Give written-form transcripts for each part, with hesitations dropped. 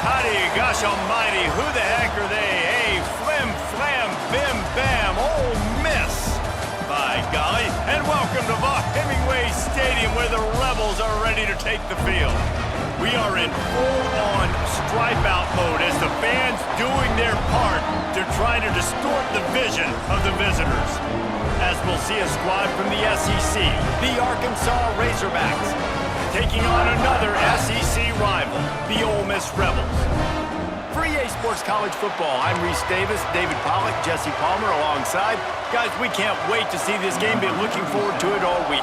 Toddy, gosh almighty, who the heck are they? Hey, flim, flam, bim, bam, Ole Miss. By golly, and welcome to Hemingway Stadium where the Rebels are ready to take the field. We are in full-on stripe-out mode as the fans doing their part to try to distort the vision of the visitors. As we'll see a squad from the SEC, the Arkansas Razorbacks, taking on another SEC rival, the Ole Miss Rebels. For EA Sports College Football, I'm Reese Davis, David Pollack, Jesse Palmer alongside. Guys, we can't wait to see this game. Been looking forward to it all week.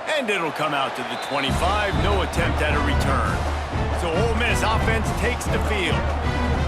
And it'll come out to the 25, no attempt at a return. So Ole Miss offense takes the field.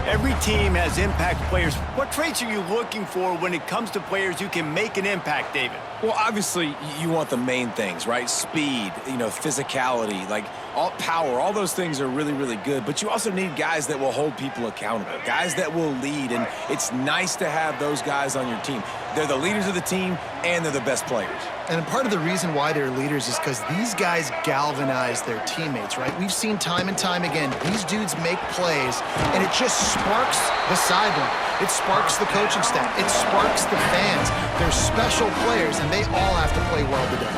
Every team has impact players. What traits are you looking for when it comes to players who can make an impact, David? Well, obviously, you want the main things, right? Speed, physicality, all power. All those things are really, really good. But you also need guys that will hold people accountable, guys that will lead. And it's nice to have those guys on your team. They're the leaders of the team, and they're the best players. And part of the reason why they're leaders is because these guys galvanize their teammates, right? We've seen time and time again, these dudes make plays, and it just sparks the sideline. It sparks the coaching staff. It sparks the fans. They're special players, and they all have to play well today.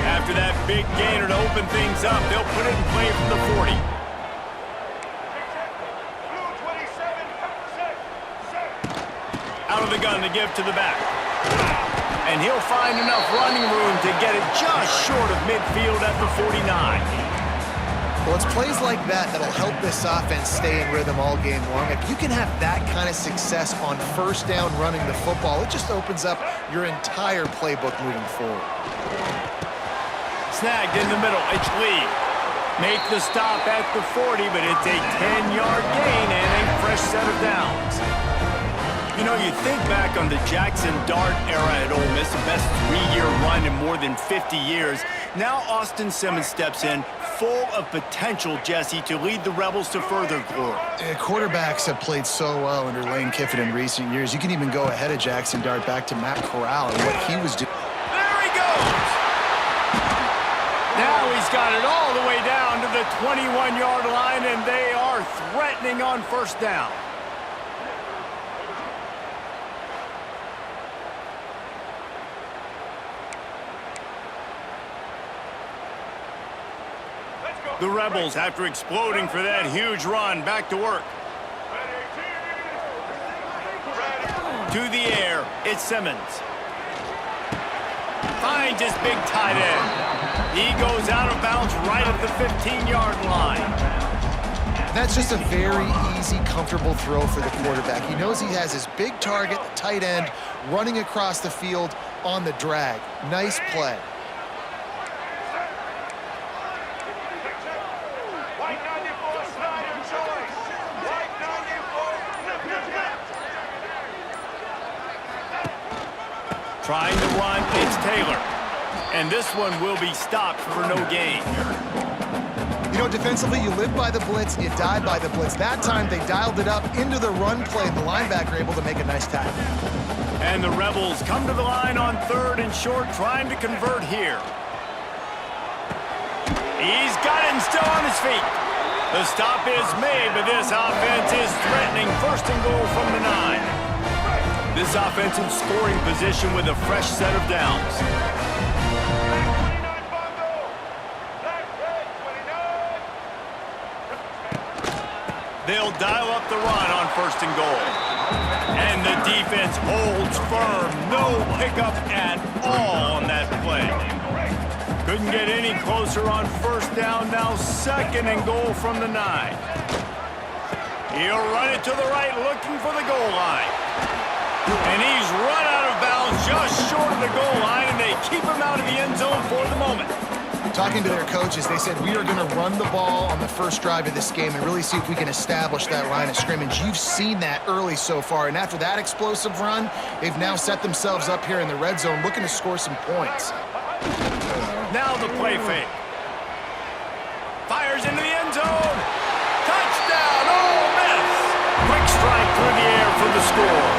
After that big gainer to open things up, they'll put it in play from the 40. Out of the gun to give to the back. And he'll find enough running room to get it just short of midfield at the 49. Well, it's plays like that that'll help this offense stay in rhythm all game long. If you can have that kind of success on first down running the football, it just opens up your entire playbook moving forward. Snagged in the middle, it's Lee. Make the stop at the 40, but it's a 10-yard gain and a fresh set of downs. You think back on the Jackson Dart era at Ole Miss, the best 3-year run in more than 50 years. Now Austin Simmons steps in, full of potential, Jesse, to lead the Rebels to further glory. Quarterbacks have played so well under Lane Kiffin in recent years. You can even go ahead of Jackson Dart back to Matt Corral and what he was doing. There he goes! Now he's got it all the way down to the 21-yard line, and they are threatening on first down. The Rebels, after exploding for that huge run, back to work. To the air, it's Simmons. Finds his big tight end. He goes out of bounds right at the 15-yard line. That's just a very easy, comfortable throw for the quarterback. He knows he has his big target, the tight end, running across the field on the drag. Nice play. Trying to run, it's Taylor. And this one will be stopped for no gain. Defensively, you live by the blitz, you die by the blitz. That time, they dialed it up into the run play, and the linebacker able to make a nice tackle. And the Rebels come to the line on 3rd and short, trying to convert here. He's got it and still on his feet. The stop is made, but this offense is threatening 1st and goal from the 9. This offense in scoring position with a fresh set of downs. They'll dial up the run on 1st and goal. And the defense holds firm. No pickup at all on that play. Couldn't get any closer on 1st down. Now 2nd and goal from the 9. He'll run it to the right, looking for the goal line. And he's run out of bounds just short of the goal line, and they keep him out of the end zone for the moment. Talking to their coaches, they said, we are going to run the ball on the first drive of this game and really see if we can establish that line of scrimmage. You've seen that early so far, and after that explosive run, they've now set themselves up here in the red zone looking to score some points. Now the play fake. Fires into the end zone. Touchdown, Ole Miss! Quick strike through the air for the score.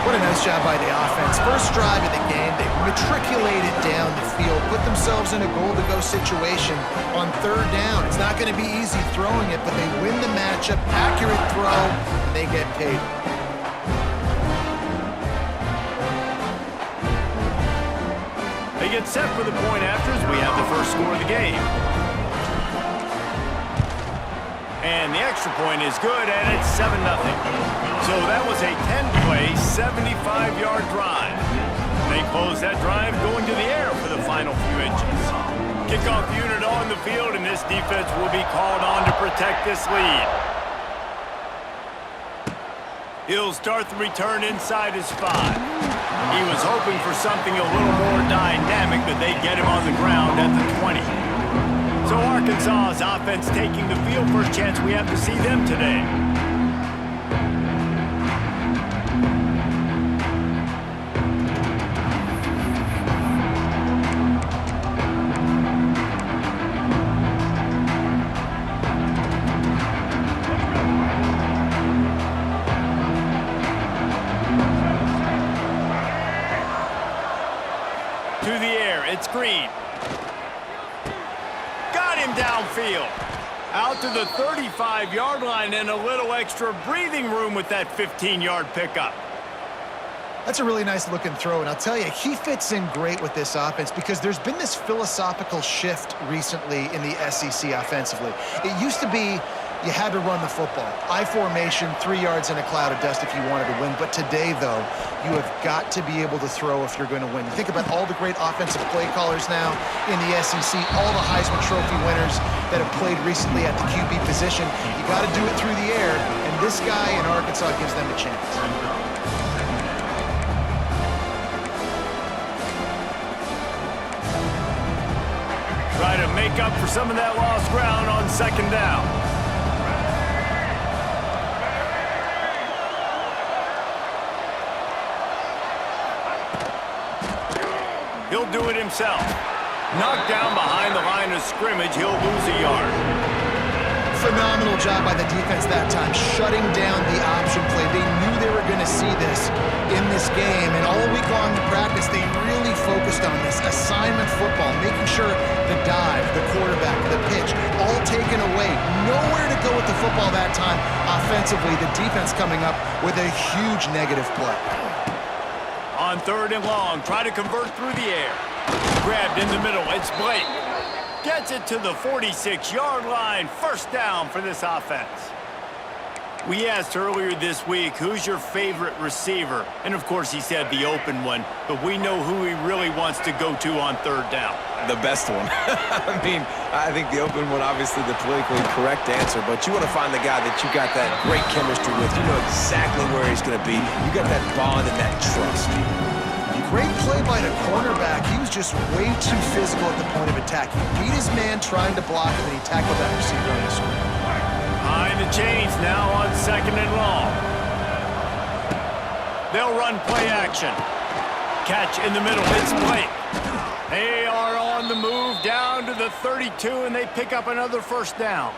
What a nice job by the offense. First drive of the game, they matriculated down the field, put themselves in a goal-to-go situation on third down. It's not going to be easy throwing it, but they win the matchup, accurate throw, and they get paid. They get set for the point after as we have the first score of the game. And the extra point is good, and it's 7-0. So that was a 10-play, 75-yard drive. They close that drive going to the air for the final few inches. Kickoff unit on the field, and this defense will be called on to protect this lead. He'll start the return inside his 5. He was hoping for something a little more dynamic, but they get him on the ground at the 20. So Arkansas's offense taking the field. First chance we have to see them today. To the air, it's Green. Got him downfield. Out to the 35-yard line and a little extra breathing room with that 15-yard pickup. That's a really nice looking throw, and I'll tell you, he fits in great with this offense because there's been this philosophical shift recently in the SEC offensively. It used to be you had to run the football. I formation, 3 yards in a cloud of dust if you wanted to win. But today, though, you have got to be able to throw if you're going to win. You think about all the great offensive play callers now in the SEC, all the Heisman Trophy winners that have played recently at the QB position. You got to do it through the air, and this guy in Arkansas gives them a chance. Try to make up for some of that lost ground on second down. He'll do it himself. Knocked down behind the line of scrimmage, he'll lose a yard. Phenomenal job by the defense that time, shutting down the option play. They knew they were going to see this in this game, and all week long in practice, they really focused on this. Assignment football, making sure the dive, the quarterback, the pitch, all taken away. Nowhere to go with the football that time. Offensively, the defense coming up with a huge negative play. On third and long, try to convert through the air. Grabbed in the middle, it's Blake. Gets it to the 46-yard line. First down for this offense. We asked earlier this week, who's your favorite receiver? And of course he said the open one, but we know who he really wants to go to on third down. The best one. I mean, I think the open one, obviously the politically correct answer, but you want to find the guy that you got that great chemistry with. You know exactly where he's going to be. You got that bond and that trust. Great play by the cornerback. He was just way too physical at the point of attack. He beat his man trying to block him, and he tackled that receiver on the screen. Behind the chains now on second and long. They'll run play action. Catch in the middle. It's Blake. They are on the move down to the 32, and they pick up another first down.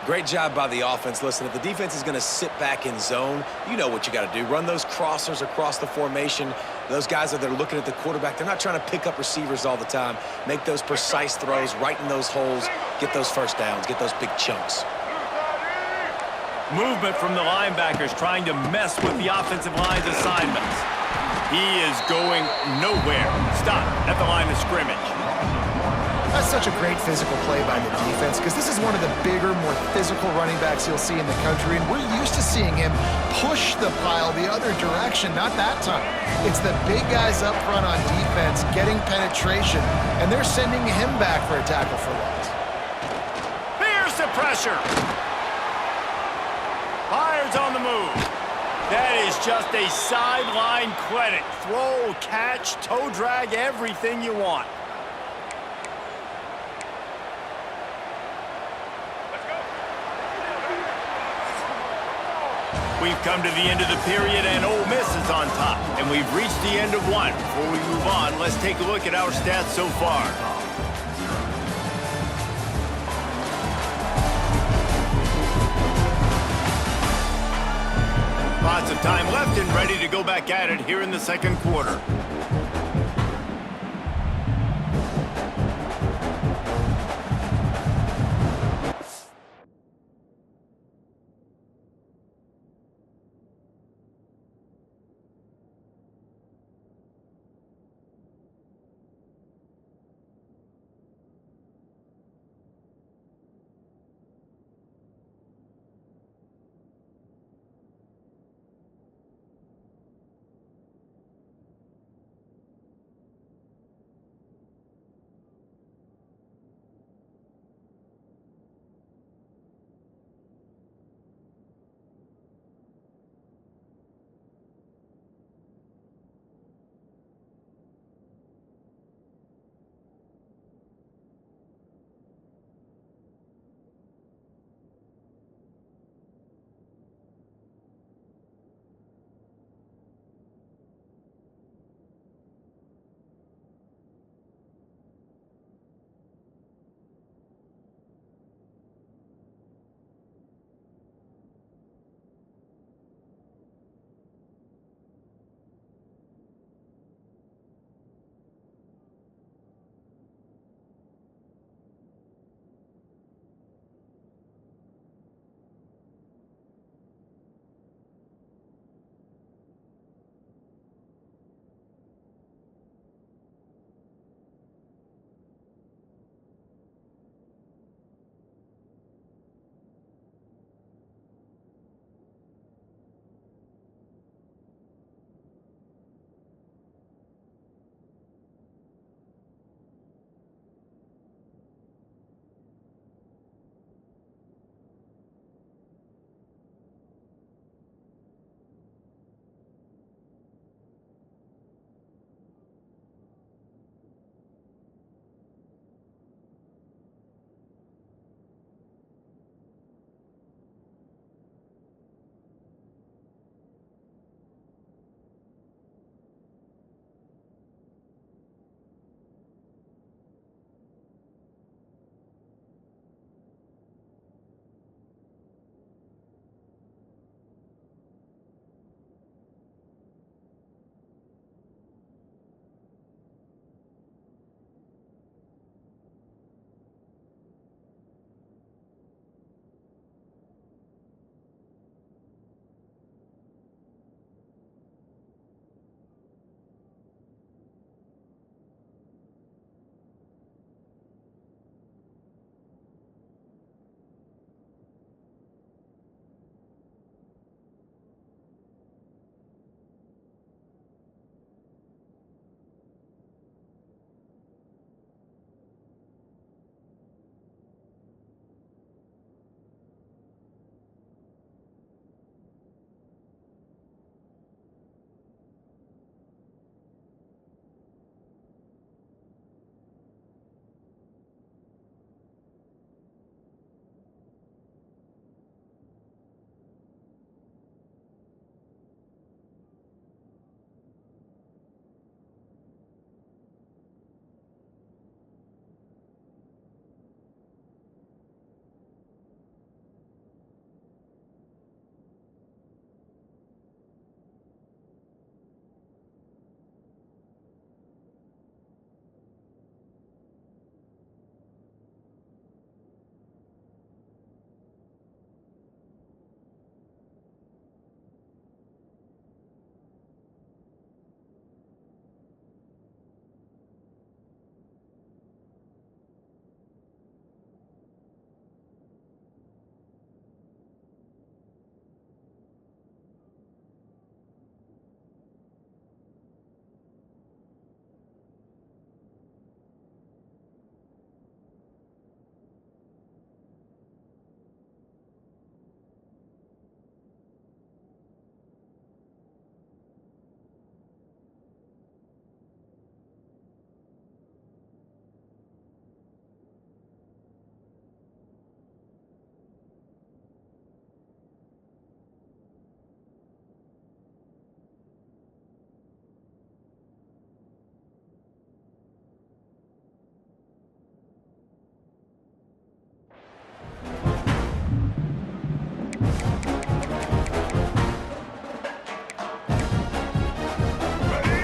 Great job by the offense. Listen, if the defense is going to sit back in zone, you know what you got to do. Run those crossers across the formation. Those guys that are looking at the quarterback, they're not trying to pick up receivers all the time. Make those precise throws right in those holes. Get those first downs. Get those big chunks. Movement from the linebackers trying to mess with the offensive line's assignments. He is going nowhere. Stop at the line of scrimmage. That's such a great physical play by the defense because this is one of the bigger, more physical running backs you'll see in the country, and we're used to seeing him push the pile the other direction. Not that time. It's the big guys up front on defense getting penetration, and they're sending him back for a tackle for loss. Here's the pressure. Fires on the move. That is just a sideline credit. Throw, catch, toe drag, everything you want. We've come to the end of the period, and Ole Miss is on top. And we've reached the end of one. Before we move on, let's take a look at our stats so far. Lots of of time left and ready to go back at it here in the second quarter.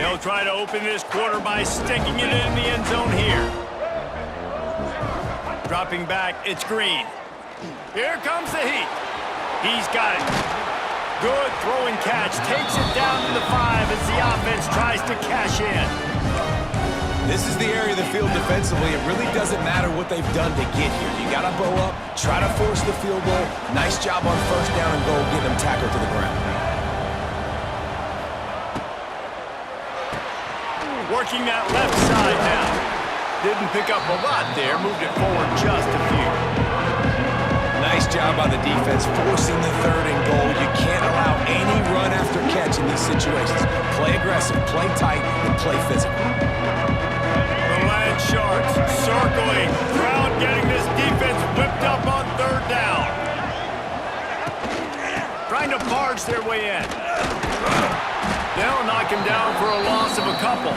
They'll try to open this quarter by sticking it in the end zone here. Dropping back, it's Green. Here comes the heat. He's got it. Good throwing catch. Takes it down to the 5 as the offense tries to cash in. This is the area of the field defensively. It really doesn't matter what they've done to get here. You got to bow up, try to force the field goal. Nice job on first down and goal, getting them tackled to the ground. Working that left side now. Didn't pick up a lot there. Moved it forward just a few. Nice job by the defense, forcing the 3rd and goal. You can't allow any run after catch in these situations. Play aggressive, play tight, and play physical. The Land Sharks circling. Crowd getting this defense whipped up on 3rd down. Trying to barge their way in. They'll knock him down for a loss of a couple.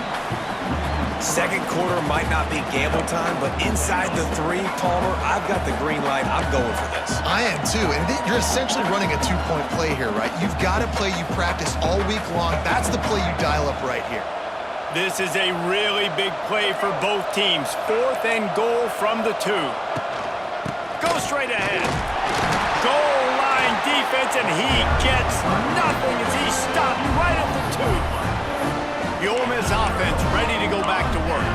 Second quarter might not be gamble time, but inside the 3, Palmer, I've got the green light. I'm going for this. I am too, and you're essentially running a 2-point play here, right? You've got to play you practice all week long. That's the play you dial up right here. This is a really big play for both teams. 4th and goal from the 2. Go straight ahead. Goal line defense, and he gets nothing as he's stopped right at the 2. The Ole Miss offense ready to go back to work.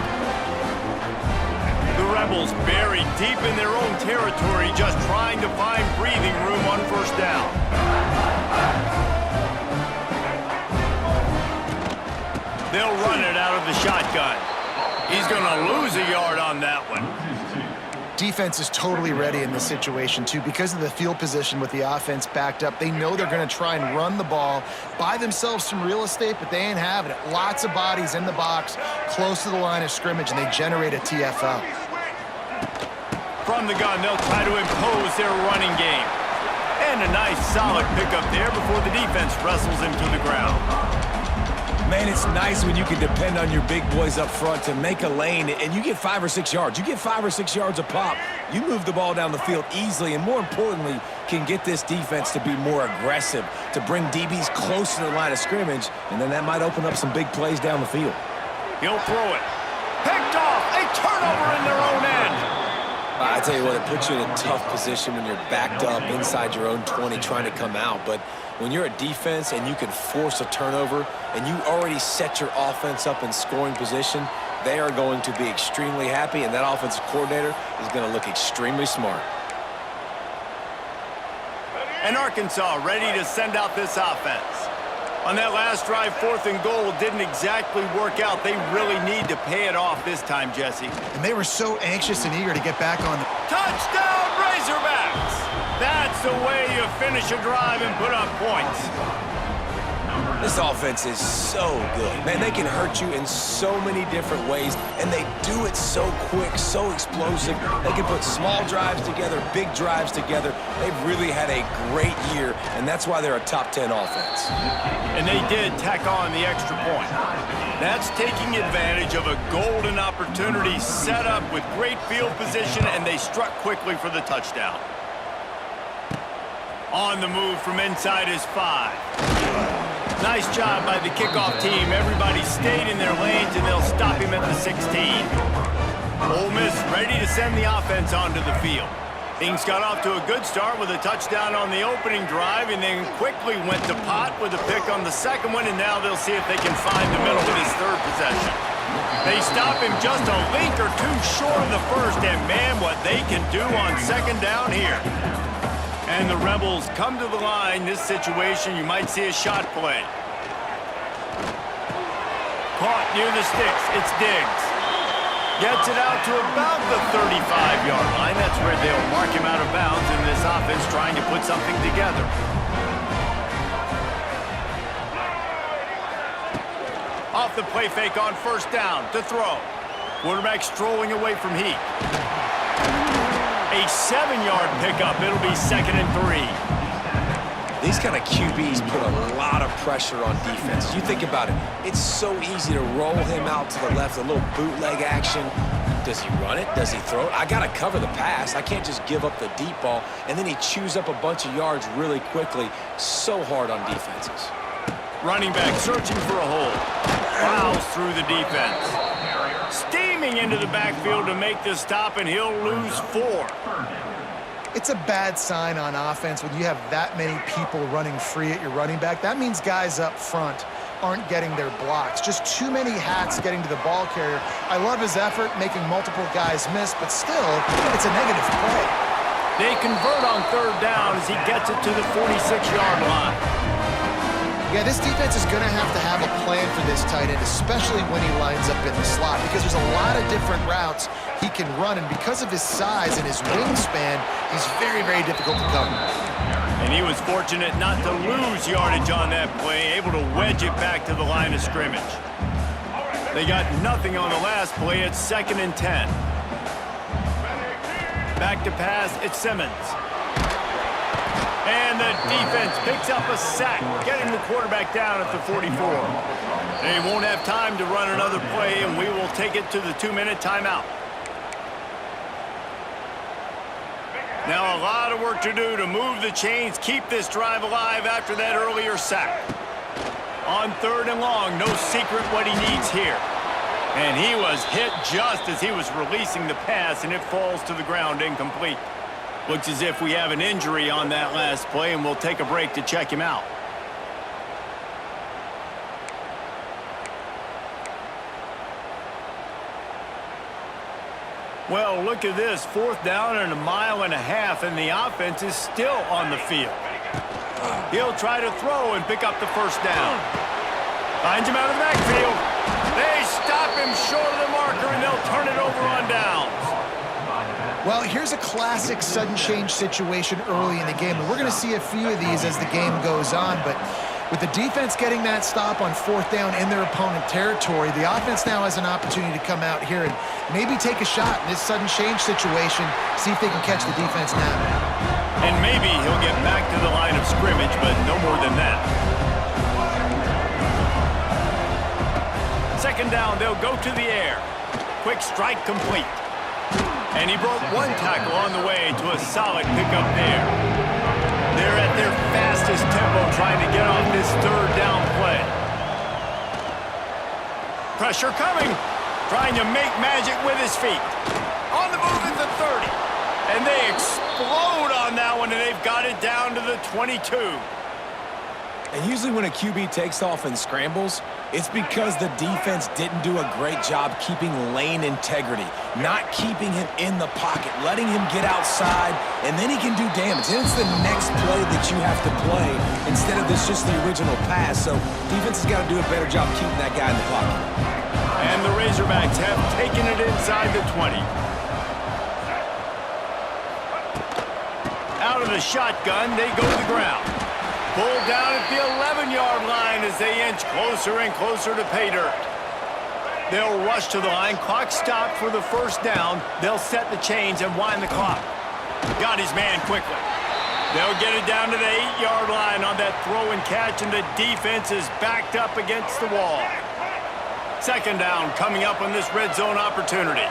The Rebels buried deep in their own territory, just trying to find breathing room on first down. They'll run it out of the shotgun. He's going to lose a yard on that one. Defense is totally ready in this situation, too. Because of the field position with the offense backed up, they know they're going to try and run the ball, buy themselves some real estate, but they ain't having it. Lots of bodies in the box, close to the line of scrimmage, and they generate a TFL. From the gun, they'll try to impose their running game. And a nice, solid pickup there before the defense wrestles him to the ground. Man, it's nice when you can depend on your big boys up front to make a lane, and you get 5 or 6 yards. You get 5 or 6 yards a pop. You move the ball down the field easily, and more importantly, can get this defense to be more aggressive, to bring DBs close to the line of scrimmage, and then that might open up some big plays down the field. He'll throw it. Picked off. A turnover in their own end. I tell you what, it puts you in a tough position when you're backed up inside your own 20 trying to come out. But when you're a defense and you can force a turnover and you already set your offense up in scoring position, they are going to be extremely happy, and that offensive coordinator is going to look extremely smart. And Arkansas ready to send out this offense. On that last drive, 4th and goal didn't exactly work out. They really need to pay it off this time, Jesse. And they were so anxious and eager to get back on the... Touchdown, Razorbacks! That's the way you finish a drive and put up points. This offense is so good. Man, they can hurt you in so many different ways, and they do it so quick, so explosive. They can put small drives together, big drives together. They've really had a great year, and that's why they're a top 10 offense. And they did tack on the extra point. That's taking advantage of a golden opportunity set up with great field position, and they struck quickly for the touchdown. On the move from inside is 5. Nice job by the kickoff team. Everybody stayed in their lanes, and they'll stop him at the 16. Ole Miss ready to send the offense onto the field. Things got off to a good start with a touchdown on the opening drive, and then quickly went to Pot with a pick on the second one, and now they'll see if they can find the middle with his 3rd possession. They stop him just a link or two short of the first, and man, what they can do on 2nd down here. And the Rebels come to the line. This situation, you might see a shot play. Caught near the sticks. It's Diggs. Gets it out to about the 35-yard line. That's where they'll mark him out of bounds in this offense trying to put something together. Off the play fake on 1st down to throw. Quarterback strolling away from Heat. A 7-yard pickup. It'll be 2nd and 3. These kind of QBs put a lot of pressure on defense. You think about it. It's so easy to roll him out to the left, a little bootleg action. Does he run it? Does he throw it? I got to cover the pass. I can't just give up the deep ball. And then he chews up a bunch of yards really quickly. So hard on defenses. Running back searching for a hole. plows through the defense. Steaming into the backfield to make the stop, and he'll lose 4. It's a bad sign on offense when you have that many people running free at your running back. That means guys up front aren't getting their blocks. Just too many hats getting to the ball carrier. I love his effort, making multiple guys miss, but still, it's a negative play. They convert on 3rd down as he gets it to the 46-yard line. Yeah, this defense is going to have a plan for this tight end, especially when he lines up in the slot, because there's a lot of different routes he can run, and because of his size and his wingspan, he's very, very difficult to cover. And he was fortunate not to lose yardage on that play, able to wedge it back to the line of scrimmage. They got nothing on the last play. It's 2nd and 10. Back to pass, it's Simmons. And the defense picks up a sack, getting the quarterback down at the 44. They won't have time to run another play, and we will take it to the 2-minute timeout. Now a lot of work to do to move the chains, keep this drive alive after that earlier sack. On 3rd and long, no secret what he needs here. And he was hit just as he was releasing the pass, and it falls to the ground incomplete. Looks as if we have an injury on that last play, and we'll take a break to check him out. Well, look at this. 4th down and 1.5 miles, and the offense is still on the field. He'll try to throw and pick up the 1st down. Finds him out of the backfield. They stop him short of the marker, and they'll turn it over on downs. Well, here's a classic sudden change situation early in the game, and we're going to see a few of these as the game goes on, but with the defense getting that stop on 4th down in their opponent territory, the offense now has an opportunity to come out here and maybe take a shot in this sudden change situation, see if they can catch the defense now. And maybe he'll get back to the line of scrimmage, but no more than that. 2nd down, they'll go to the air. Quick strike complete. And he broke 1 tackle on the way to a solid pickup there. They're at their fastest tempo trying to get off this 3rd down play. Pressure coming. Trying to make magic with his feet. On the move at the 30. And they explode on that one, and they've got it down to the 22. And usually when a QB takes off and scrambles, it's because the defense didn't do a great job keeping lane integrity, not keeping him in the pocket, letting him get outside, and then he can do damage. And it's the next play that you have to play instead of just the original pass. So defense has got to do a better job keeping that guy in the pocket. And the Razorbacks have taken it inside the 20. Out of the shotgun, they go to the ground. Pulled down at the 11-yard line as they inch closer and closer to pay dirt. They'll rush to the line. Clock stopped for the 1st down. They'll set the chains and wind the clock. Got his man quickly. They'll get it down to the 8-yard line on that throw and catch, and the defense is backed up against the wall. 2nd down coming up on this red zone opportunity.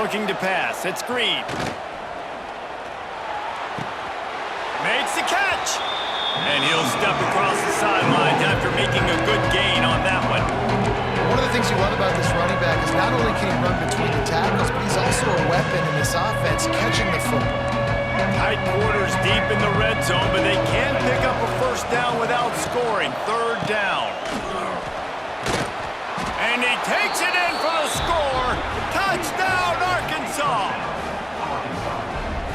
Looking to pass. It's Green. Makes the catch. And he'll step across the sidelines after making a good gain on that one. One of the things you love about this running back is not only can he run between the tackles, but he's also a weapon in this offense, catching the football. Tight quarters deep in the red zone, but they can pick up a 1st down without scoring. 3rd down. And he takes it in for the score. Touchdown, Arkansas.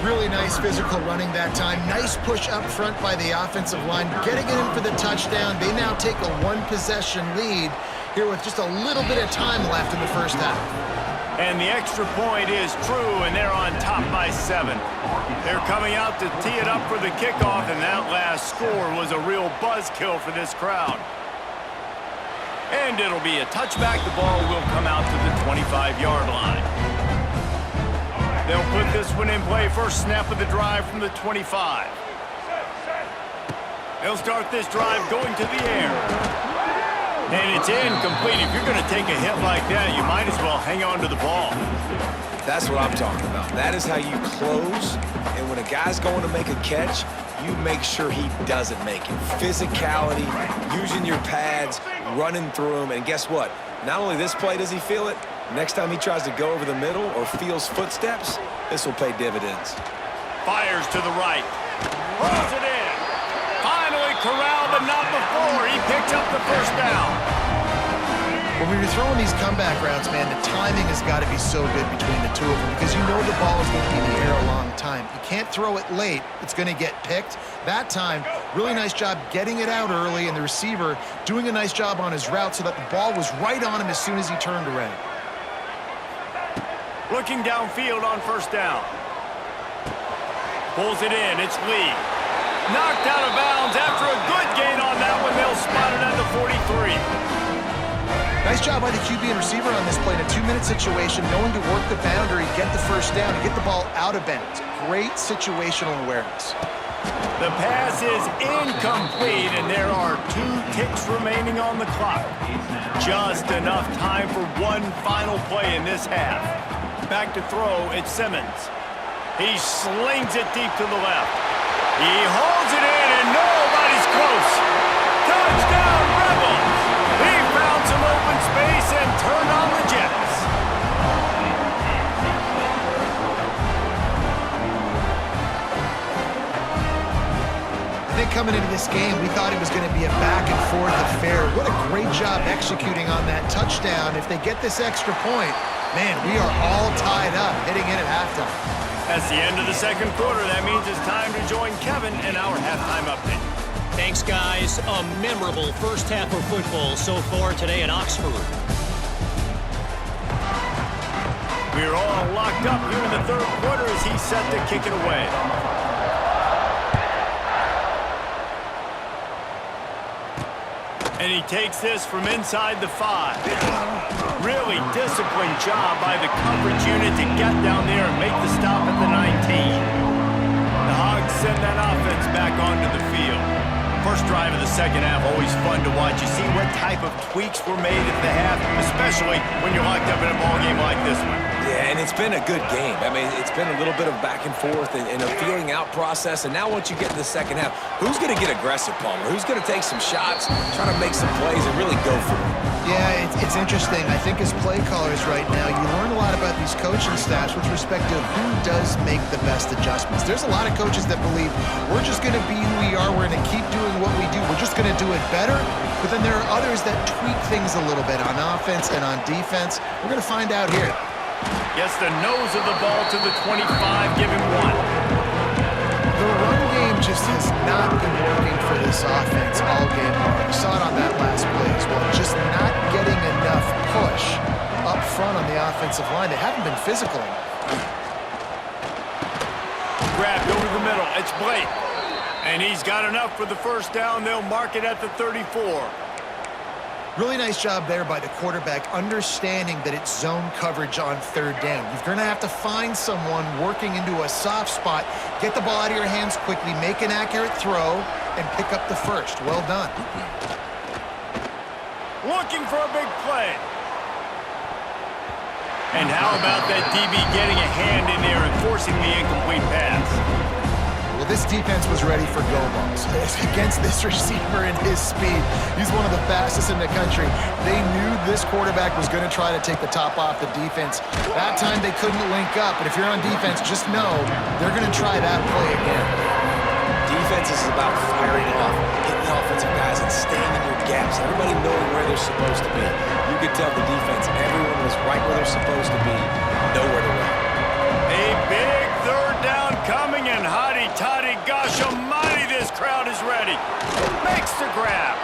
Really nice physical running that time. Nice push up front by the offensive line. Getting it in for the touchdown. They now take a 1-possession lead here with just a little bit of time left in the 1st half. And the extra point is true, and they're on top by 7. They're coming out to tee it up for the kickoff, and that last score was a real buzzkill for this crowd. And it'll be a touchback. The ball will come out to the 25-yard line. They'll put this one in play. 1st snap of the drive from the 25. They'll start this drive going to the air. And it's incomplete. If you're going to take a hit like that, you might as well hang on to the ball. That's what I'm talking about. That is how you close. And when a guy's going to make a catch, you make sure he doesn't make it. Physicality, using your pads, running through them, and guess what? Not only this play does he feel it, next time he tries to go over the middle or feels footsteps, this will pay dividends. Fires to the right. Rolls it in. Finally corralled, but not before. He picks up the first down. When you're throwing these comeback routes, man, the timing has got to be so good between the two of them because you know the ball is going to be in the air a long time. You can't throw it late. It's going to get picked. That time, really nice job getting it out early, and the receiver doing a nice job on his route so that the ball was right on him as soon as he turned around. Looking downfield on first down. Pulls it in. It's Lee. Knocked out of bounds after a good gain on that one. They'll spot it at the 43. Nice job by the QB and receiver on this play in a 2-minute situation, knowing to work the boundary, get the first down, and get the ball out of bounds. Great situational awareness. The pass is incomplete, and there are 2 ticks remaining on the clock. Just enough time for one final play in this half. Back to throw, it's Simmons. He slings it deep to the left. He holds it in, and nobody's close. Touchdown, Rebels! He found some open space and turned on the Jets. I think coming into this game, we thought it was going to be a back-and-forth affair. What a great job executing on that touchdown. If they get this extra point, man, we are all tied up heading in at halftime. That's the end of the second quarter. That means it's time to join Kevin in our halftime update. Thanks, guys. A memorable first half of football so far today in Oxford. We're all locked up here in the third quarter as he's set to kick it away. And he takes this from inside the 5. Really disciplined job by the coverage unit to get down there and make the stop at the 19. The Hogs send that offense back onto the field. First drive of the second half, always fun to watch. You see what type of tweaks were made at the half, especially when you're locked up in a ball game like this one. Yeah, and it's been a good game. I mean, it's been a little bit of back and forth and a feeling out process. And now once you get to the second half, who's going to get aggressive, Palmer? Who's going to take some shots, try to make some plays, and really go for it? Yeah, it's interesting. I think as play callers right now, you learn a lot about these coaching staffs with respect to who does make the best adjustments. There's a lot of coaches that believe we're just going to be who we are. We're going to keep doing what we do. We're just going to do it better. But then there are others that tweak things a little bit on offense and on defense. We're going to find out here. Gets the nose of the ball to the 25, give him 1. The run game just has not been working for this offense all game long. You saw it on that last play as well. Just not getting enough push up front on the offensive line. They haven't been physical enough. Grabbed over the middle. It's Blake. And he's got enough for the first down. They'll mark it at the 34. Really nice job there by the quarterback, understanding that it's zone coverage on third down. You're going to have to find someone working into a soft spot, get the ball out of your hands quickly, make an accurate throw, and pick up the first. Well done. Looking for a big play. And how about that DB getting a hand in there and forcing the incomplete pass? Well, this defense was ready for go balls. Against this receiver and his speed, he's one of the fastest in the country. They knew this quarterback was going to try to take the top off the defense. That time they couldn't link up, but if you're on defense, just know they're going to try that play again. Defense is about firing off, hitting the offensive guys, and staying in your gaps. Everybody knowing where they're supposed to be. You could tell the defense, everyone was right where they're supposed to be, nowhere to run. A big third down coming, and hotty-toddy, gosh almighty, this crowd is ready. Makes the grab,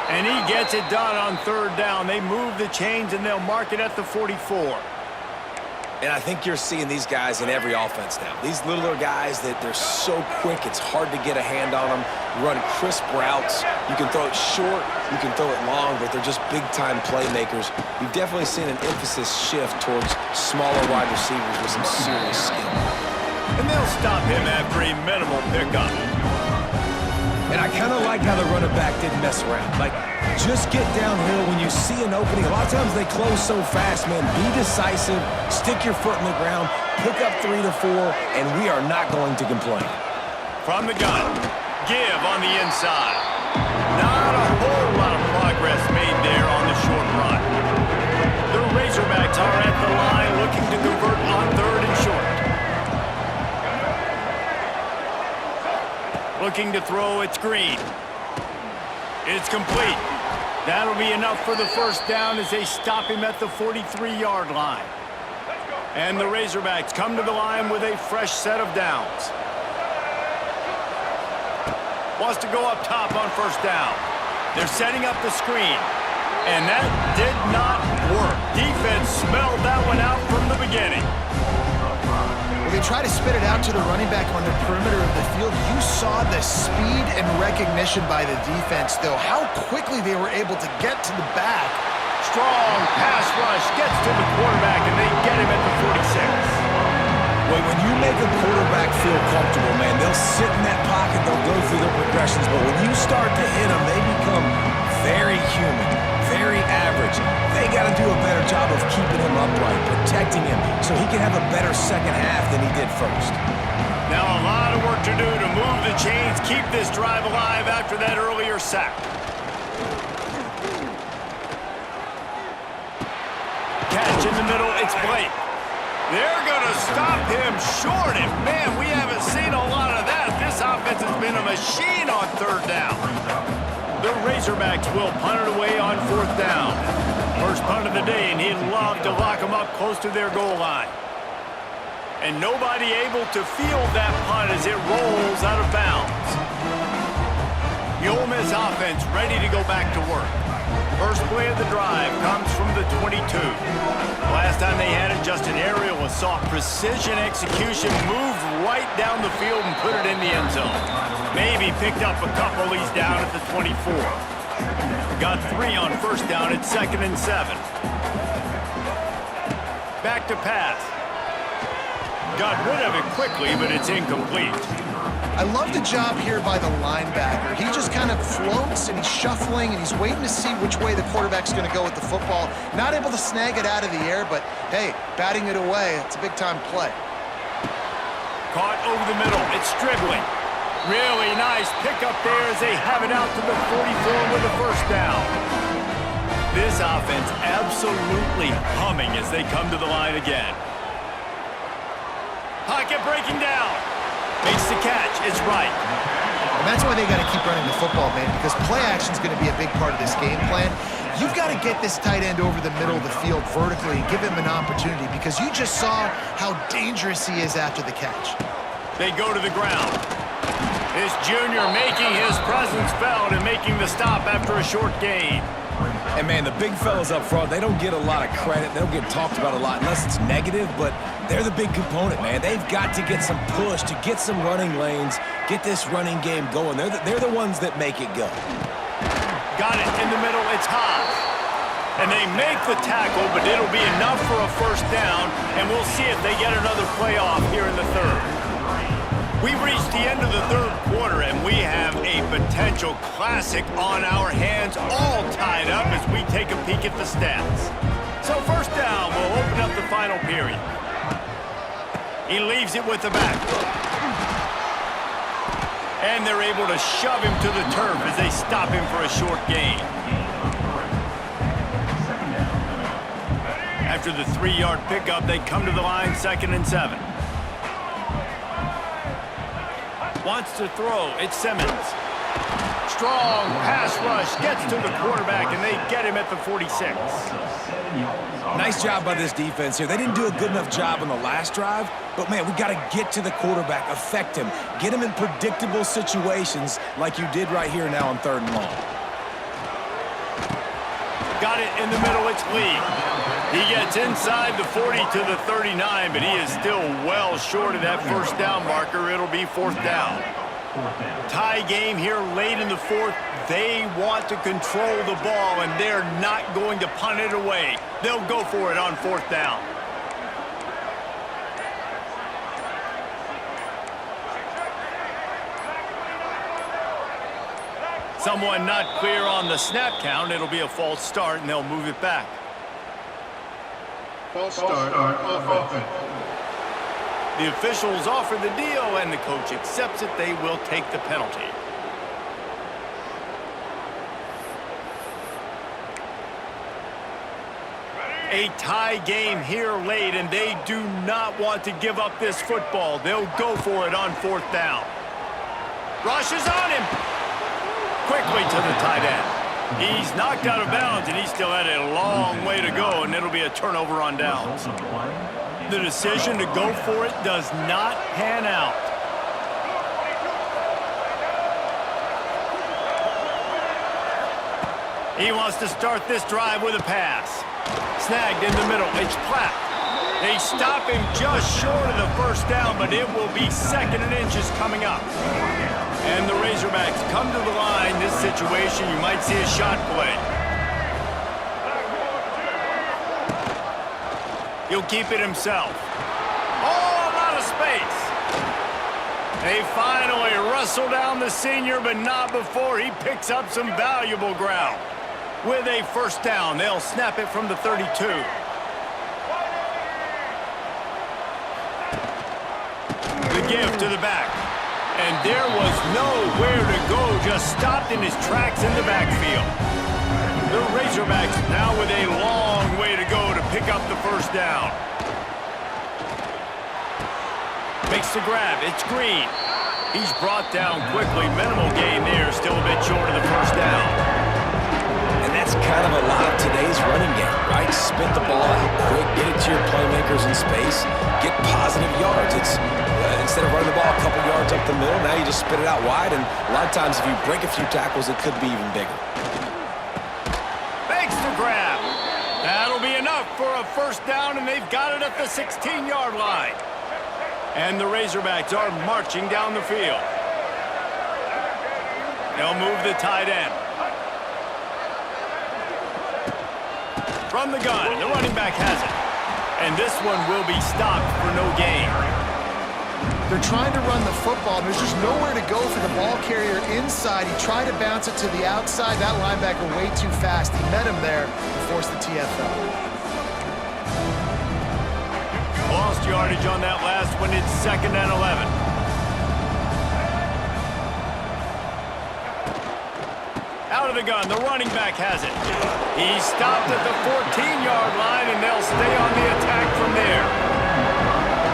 and he gets it done on third down. They move the chains, and they'll mark it at the 44. And I think you're seeing these guys in every offense now. These littler guys that they're so quick, it's hard to get a hand on them. Run crisp routes. You can throw it short, you can throw it long, but they're just big-time playmakers. We've definitely seen an emphasis shift towards smaller wide receivers with some serious skill. And they'll stop him after a minimal pickup. And I kind of like how the running back didn't mess around. Like, just get downhill when you see an opening. A lot of times they close so fast, man. Be decisive, stick your foot in the ground, pick up 3 to 4, and we are not going to complain. From the gun, Give on the inside. Not a whole lot of progress made there on the short run. The Razorbacks are at the line looking to convert on 3rd and short. Looking to throw, it's Green. It's complete. That'll be enough for the first down as they stop him at the 43-yard line. And the Razorbacks come to the line with a fresh set of downs. Wants to go up top on first down. They're setting up the screen. And that did not work. Defense smelled that one out from the beginning. Well, they try to spit it out to the running back on the perimeter of the field. You saw the speed and recognition by the defense, though. How quickly they were able to get to the back. Strong pass rush gets to the quarterback, and they get him at the 46. When you make a quarterback feel comfortable, man, they'll sit in that pocket, they'll go through their progressions, but when you start to hit them, they become very human, very average. They got to do a better job of keeping him upright, protecting him, so he can have a better second half than he did first. Now a lot of work to do to move the chains, keep this drive alive after that earlier sack. Catch in the middle, it's Blake. They're going to stop him short, and man, we haven't seen a lot of that. This offense has been a machine on 3rd down. The Razorbacks will punt it away on 4th down. First punt of the day, and he'd love to lock them up close to their goal line. And nobody able to field that punt as it rolls out of bounds. The Ole Miss offense ready to go back to work. First play of the drive comes from the 22. Last time they had it, just an aerial assault. Precision execution, moved right down the field and put it in the end zone. Maybe picked up a couple. He's down at the 24. Got 3 on first down at 2nd and 7. Back to pass. Got rid of it quickly, but it's incomplete. I love the job here by the linebacker. He just kind of floats, and he's shuffling, and he's waiting to see which way the quarterback's going to go with the football. Not able to snag it out of the air, but, hey, batting it away, it's a big-time play. Caught over the middle. It's Stribling. Really nice pickup there as they have it out to the 44 with the first down. This offense absolutely humming as they come to the line again. Pocket breaking down. Makes the catch. It's right. And that's why they got to keep running the football, man, because play action is going to be a big part of this game plan. You've got to get this tight end over the middle of the field vertically and give him an opportunity, because you just saw how dangerous he is after the catch. They go to the ground. This junior making his presence felt and making the stop after a short gain. And, man, the big fellas up front, they don't get a lot of credit. They don't get talked about a lot unless it's negative, but they're the big component, man. They've got to get some push, to get some running lanes, get this running game going. They're the ones that make it go. Got it in the middle. It's Haas. And they make the tackle, but it'll be enough for a first down, and we'll see if they get another playoff here in the 3rd. We've reached the end of the 3rd quarter, and we have a potential classic on our hands, all tied up as we take a peek at the stats. So first down, we'll open up the final period. He leaves it with the back. And they're able to shove him to the turf as they stop him for a short gain. After the 3-yard pickup, they come to the line 2nd and 7. Wants to throw. It's Simmons. Strong pass rush gets to the quarterback, and they get him at the 46. Nice job by this defense here. They didn't do a good enough job on the last drive, but, man, we got to get to the quarterback, affect him, get him in predictable situations like you did right here now on 3rd and long. Got it in the middle. It's Lee. He gets inside the 40 to the 39, but he is still well short of that first down marker. It'll be 4th down. Tie game here late in the 4th. They want to control the ball, and they're not going to punt it away. They'll go for it on 4th down. Someone not clear on the snap count. It'll be a false start, and they'll move it back. False start on offense. The officials offer the deal, and the coach accepts it. They will take the penalty. A tie game here late, and they do not want to give up this football. They'll go for it on 4th down. Rushes on him. Quickly to the tight end. He's knocked out of bounds, and he still had a long way to go, and it'll be a turnover on downs. The decision to go for it does not pan out. He wants to start this drive with a pass. Snagged in the middle. It's Platt. They stop him just short of the 1st down, but it will be 2nd and inches coming up. And the Razorbacks come to the line. This situation, you might see a shot play. He'll keep it himself. Oh, a lot of space. They finally wrestle down the senior, but not before he picks up some valuable ground. With a 1st down, they'll snap it from the 32. The give to the back. And there was nowhere to go, just stopped in his tracks in the backfield. The Razorbacks now with a long way to go to pick up the 1st down. Makes the grab, it's Green. He's brought down quickly, minimal gain there, still a bit short of the 1st down. And that's kind of a lot of today's running game, right? Spit the ball out quick, get it to your playmakers in space, get positive yards. It's instead of running the ball a couple yards up the middle, now you just spit it out wide, and a lot of times if you break a few tackles, it could be even bigger. Makes the grab. That'll be enough for a 1st down, and they've got it at the 16-yard line. And the Razorbacks are marching down the field. They'll move the tight end. From the gun, the running back has it. And this one will be stopped for no gain. They're trying to run the football. There's just nowhere to go for the ball carrier inside. He tried to bounce it to the outside. That linebacker way too fast. He met him there and forced the TFL. Lost yardage on that last one. It's 2nd and 11. Out of the gun, the running back has it. He stopped at the 14-yard line, and they'll stay on the attack from there.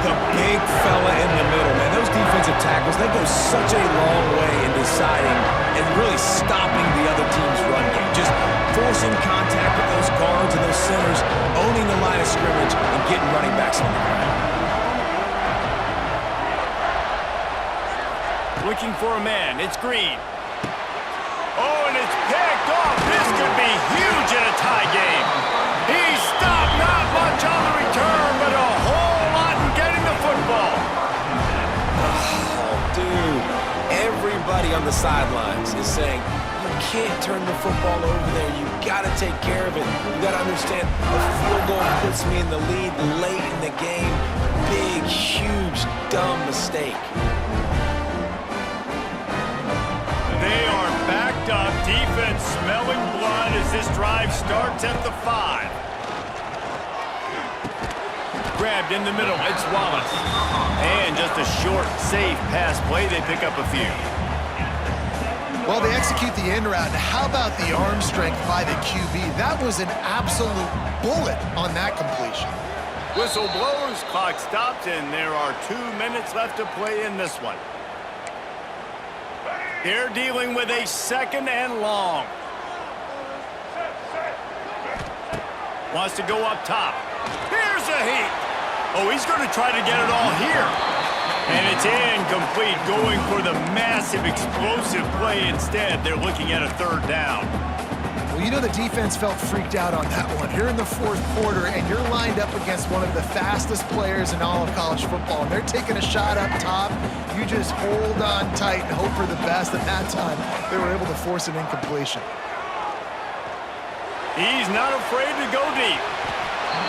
The big fella in the middle, man. Those defensive tackles, they go such a long way in deciding and really stopping the other team's run game. Just forcing contact with those guards and those centers, owning the line of scrimmage, and getting running backs on the ground. Looking for a man. It's Green. Oh, and it's picked off. This could be huge in a tie game. He stopped, not much on the return, but a whole lot in getting the football. Oh, dude. Everybody on the sidelines is saying, you can't turn the football over there. You got to take care of it. You got to understand, a field goal puts me in the lead late in the game. Big, huge, dumb mistake. They are backed up. Defense smelling blood as this drive starts at the 5. Grabbed in the middle. It's Wallace. And just a short, safe pass play. They pick up a few. Well, they execute the in route. How about the arm strength by the QB? That was an absolute bullet on that completion. Whistle blows, clock stops, and there are 2 minutes left to play in this one. They're dealing with a 2nd and long. Wants to go up top. Here's a heat. Oh, he's going to try to get it all here. And it's incomplete, going for the massive explosive play instead. They're looking at a 3rd down. Well, you know the defense felt freaked out on that one. You're in the 4th quarter, and you're lined up against one of the fastest players in all of college football. And they're taking a shot up top. You just hold on tight and hope for the best. And that time, they were able to force an incompletion. He's not afraid to go deep.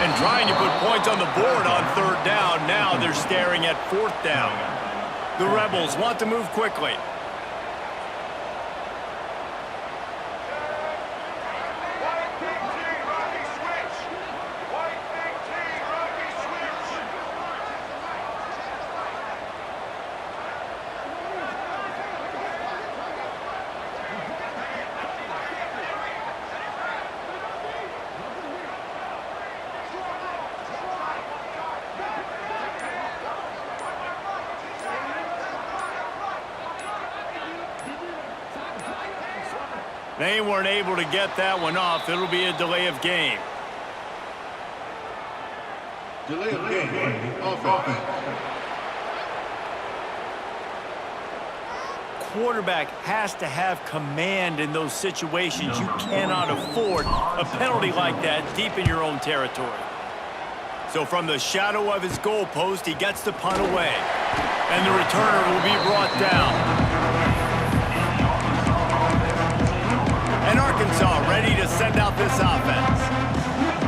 And trying to put points on the board on 3rd down. Now they're staring at 4th down. The Rebels want to move quickly. They weren't able to get that one off. It'll be a delay of game. Delay of game. Offense. Quarterback has to have command in those situations. You cannot afford a penalty like that deep in your own territory. So from the shadow of his goalpost, he gets the punt away. And the returner will be brought down. And Arkansas ready to send out this offense.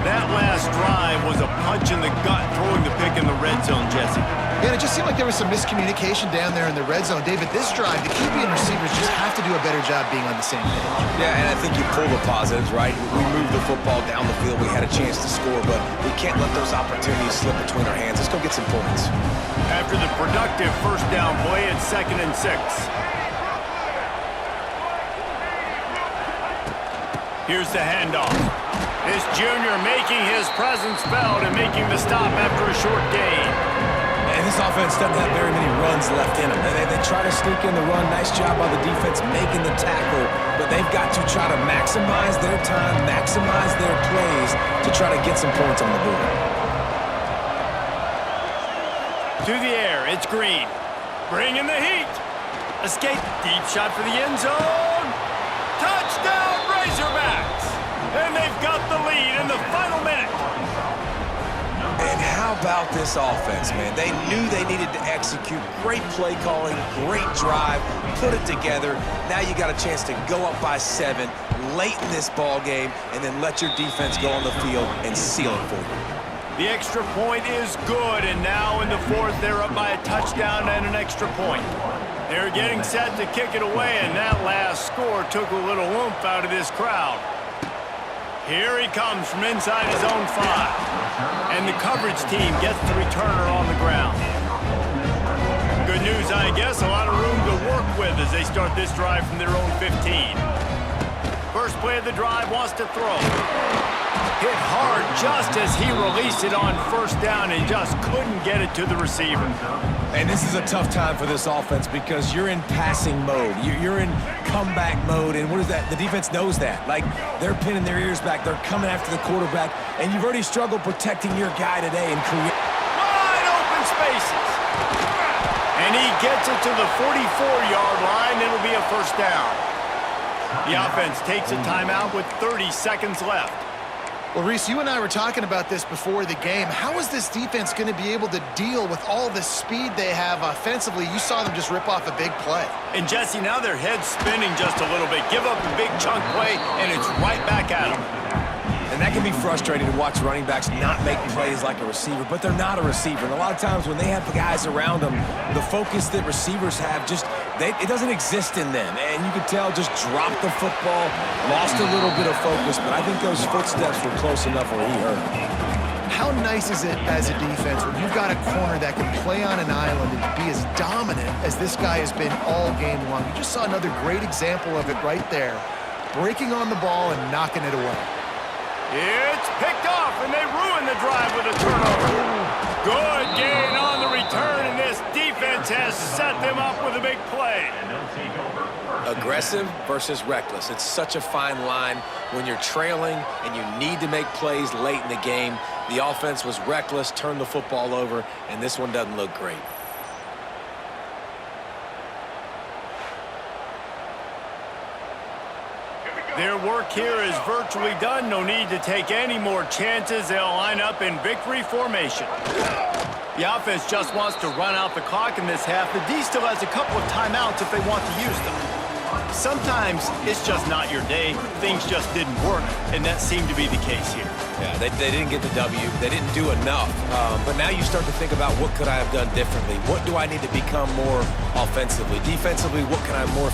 That last drive was a punch in the gut, throwing the pick in the red zone, Jesse. Yeah, it just seemed like there was some miscommunication down there in the red zone. David, this drive, the QB and receivers just have to do a better job being on the same page. Yeah, and I think you pull the positives, right? We moved the football down the field. We had a chance to score, but we can't let those opportunities slip between our hands. Let's go get some points. After the productive first down play, it's 2nd and 6. Here's the handoff. This junior making his presence felt and making the stop after a short gain. And this offense doesn't have very many runs left in them. They try to sneak in the run. Nice job by the defense making the tackle, but they've got to try to maximize their time, maximize their plays to try to get some points on the board. To the air, it's Green. Bringing the heat. Escape, deep shot for the end zone. Touchdown, Razorbacks! And they've got the lead in the final minute. And how about this offense, man? They knew they needed to execute. Great play calling, great drive, put it together. Now you got a chance to go up by 7 late in this ball game and then let your defense go on the field and seal it for you. The extra point is good, and now in the 4th, they're up by a touchdown and an extra point. They're getting set to kick it away, and that last score took a little oomph out of this crowd. Here he comes from inside his own 5. And the coverage team gets the returner on the ground. Good news, I guess, a lot of room to work with as they start this drive from their own 15. First play of the drive, wants to throw. Hit hard just as he released it on first down and just couldn't get it to the receiver. And this is a tough time for this offense because you're in passing mode. You're in comeback mode, and what is that? The defense knows that. Like, they're pinning their ears back. They're coming after the quarterback, and you've already struggled protecting your guy today and create Wide open spaces. And he gets it to the 44-yard line. It'll be a first down. The offense takes a timeout with 30 seconds left. Well, Reese, you and I were talking about this before the game. How is this defense going to be able to deal with all the speed they have offensively? You saw them just rip off a big play. And, Jesse, now their head's spinning just a little bit. Give up a big chunk play, and it's right back at them. And that can be frustrating to watch running backs not make plays like a receiver, but they're not a receiver. And a lot of times when they have guys around them, the focus that receivers have it doesn't exist in them. And you could tell just dropped the football, lost a little bit of focus, but I think those footsteps were close enough where he hurt. How nice is it as a defense when you've got a corner that can play on an island and be as dominant as this guy has been all game long? You just saw another great example of it right there, breaking on the ball and knocking it away. It's picked off, and they ruin the drive with a turnover. Good gain on the return, and this defense has set them up with a big play. Aggressive versus reckless. It's such a fine line when you're trailing and you need to make plays late in the game. The offense was reckless, turned the football over, and this one doesn't look great. Their work here is virtually done. No need to take any more chances. They'll line up in victory formation. The offense just wants to run out the clock in this half. The D still has a couple of timeouts if they want to use them. Sometimes it's just not your day. Things just didn't work, and that seemed to be the case here. Yeah, they didn't get the W. They didn't do enough. But now you start to think about what could I have done differently? What do I need to become more offensively? Defensively, what can I more